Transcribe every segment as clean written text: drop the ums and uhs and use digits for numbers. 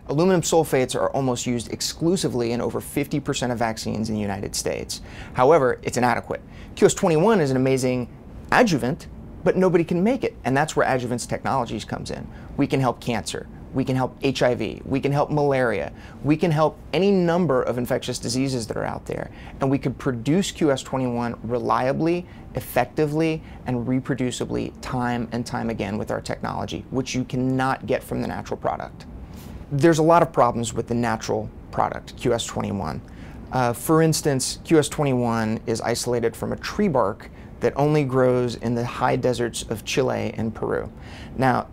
Aluminum sulfates are almost used exclusively in over 50% of vaccines in the United States. However, it's inadequate. QS-21 is an amazing adjuvant, but nobody can make it, and that's where Adjuvance Technologies comes in. We can help cancer, we can help HIV, we can help malaria, we can help any number of infectious diseases that are out there, and we could produce QS-21 reliably, effectively, and reproducibly time and time again with our technology, which you cannot get from the natural product. There's a lot of problems with the natural product, QS-21. For instance, QS-21 is isolated from a tree bark that only grows in the high deserts of Chile and Peru. Now,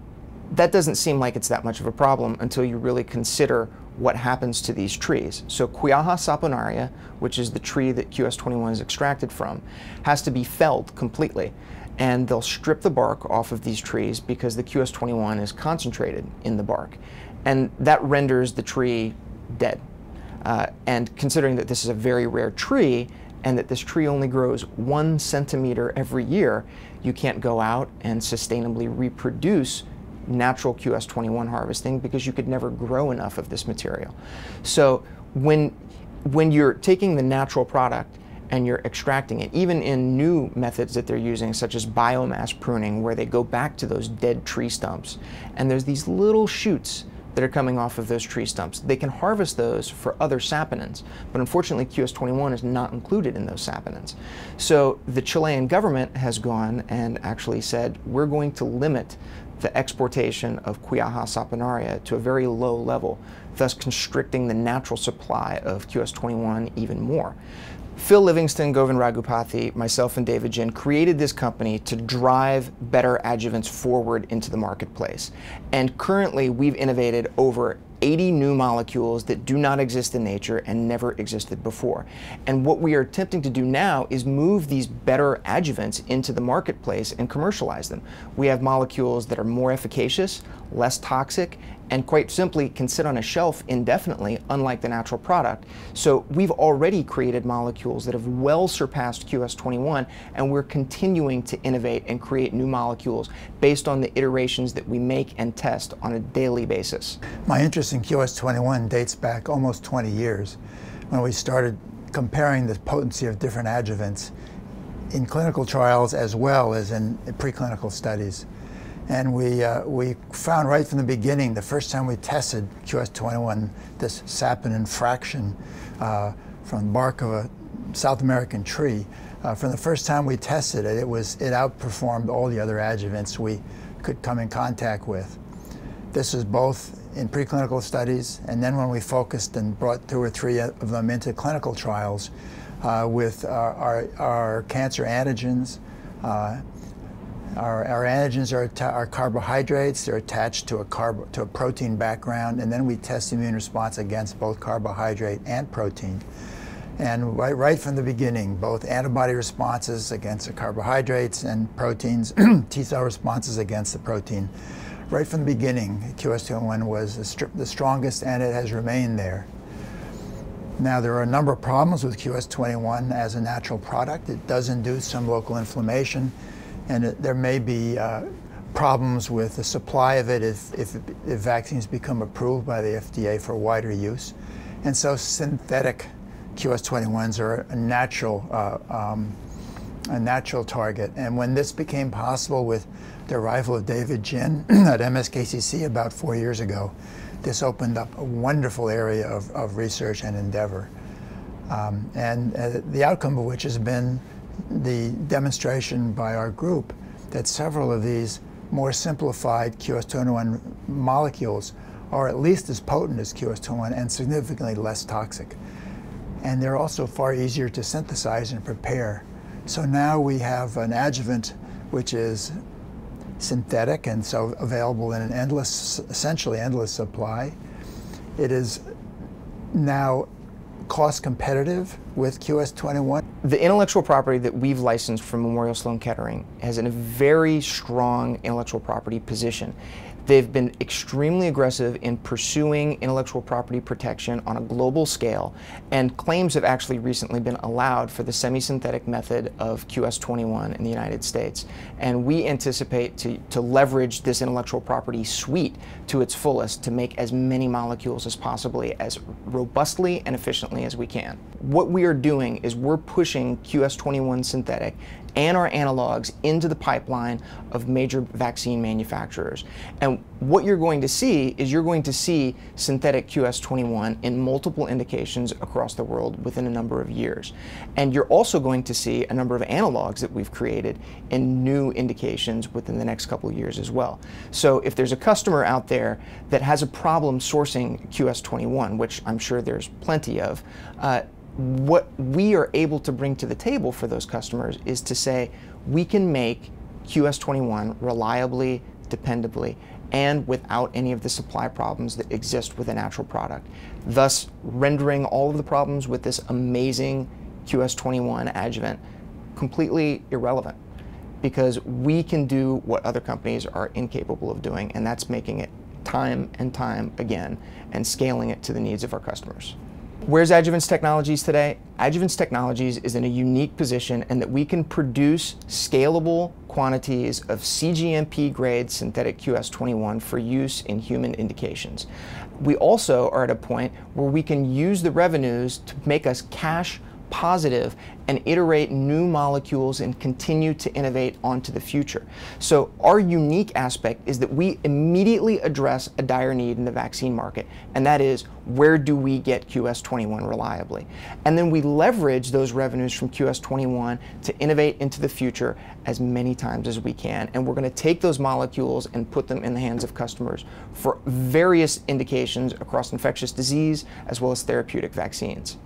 that doesn't seem like it's that much of a problem until you really consider what happens to these trees. So Quillaja saponaria, which is the tree that QS-21 is extracted from, has to be felled completely. And they'll strip the bark off of these trees because the QS-21 is concentrated in the bark. And that renders the tree dead. And considering that this is a very rare tree, and that this tree only grows 1 centimeter every year, you can't go out and sustainably reproduce natural QS-21 harvesting because you could never grow enough of this material. So when you're taking the natural product and you're extracting it, even in new methods that they're using, such as biomass pruning, where they go back to those dead tree stumps, and there's these little shoots that are coming off of those tree stumps. They can harvest those for other saponins, but unfortunately QS-21 is not included in those saponins. So the Chilean government has gone and actually said, we're going to limit the exportation of Quillaja saponaria to a very low level, thus constricting the natural supply of QS-21 even more. Phil Livingston, Govind Raghupathy, myself, and David Jin created this company to drive better adjuvants forward into the marketplace. And currently, we've innovated over 80 new molecules that do not exist in nature and never existed before. And what we are attempting to do now is move these better adjuvants into the marketplace and commercialize them. We have molecules that are more efficacious, less toxic, and quite simply can sit on a shelf indefinitely, unlike the natural product. So we've already created molecules that have well surpassed QS-21, and we're continuing to innovate and create new molecules based on the iterations that we make and test on a daily basis. My interest in QS-21 dates back almost 20 years when we started comparing the potency of different adjuvants in clinical trials as well as in preclinical studies. And we found right from the beginning, the first time we tested QS-21, this saponin fraction from the bark of a South American tree, from the first time we tested it, it outperformed all the other adjuvants we could come in contact with. This is both in preclinical studies, and then when we focused and brought 2 or 3 of them into clinical trials with our cancer antigens. Our antigens are carbohydrates. They're attached to a protein background, and then we test the immune response against both carbohydrate and protein. And right from the beginning, both antibody responses against the carbohydrates and proteins, T-cell responses against the protein. Right from the beginning, QS-21 was the strongest, and it has remained there. Now, there are a number of problems with QS-21 as a natural product. It does induce some local inflammation, and there may be problems with the supply of it if vaccines become approved by the FDA for wider use. And so synthetic QS-21s are a natural target. And when this became possible with the arrival of David Jin at MSKCC about 4 years ago, this opened up a wonderful area of research and endeavor. And the outcome of which has been the demonstration by our group that several of these more simplified QS-21 molecules are at least as potent as QS-21 and significantly less toxic. And they're also far easier to synthesize and prepare. So now we have an adjuvant which is synthetic and so available in an essentially endless supply. It is now cost competitive with QS-21. The intellectual property that we've licensed from Memorial Sloan Kettering has a very strong intellectual property position. They've been extremely aggressive in pursuing intellectual property protection on a global scale, and claims have actually recently been allowed for the semi-synthetic method of QS-21 in the United States. And we anticipate to leverage this intellectual property suite to its fullest to make as many molecules as possibly, as robustly and efficiently as we can. What we are doing is we're pushing QS-21 synthetic and our analogs into the pipeline of major vaccine manufacturers. And what you're going to see is you're going to see synthetic QS-21 in multiple indications across the world within a number of years. And you're also going to see a number of analogs that we've created in new indications within the next couple of years as well. So if there's a customer out there that has a problem sourcing QS-21, which I'm sure there's plenty of, what we are able to bring to the table for those customers is to say we can make QS-21 reliably, dependably, and without any of the supply problems that exist with a natural product, thus rendering all of the problems with this amazing QS-21 adjuvant completely irrelevant, because we can do what other companies are incapable of doing, and that's making it time and time again and scaling it to the needs of our customers. Where's Adjuvance Technologies today? Adjuvance Technologies is in a unique position in that we can produce scalable quantities of CGMP grade synthetic QS-21 for use in human indications. We also are at a point where we can use the revenues to make us cash positive and iterate new molecules and continue to innovate onto the future. So our unique aspect is that we immediately address a dire need in the vaccine market, and that is, where do we get QS-21 reliably? And then we leverage those revenues from QS-21 to innovate into the future as many times as we can. And we're going to take those molecules and put them in the hands of customers for various indications across infectious disease as well as therapeutic vaccines.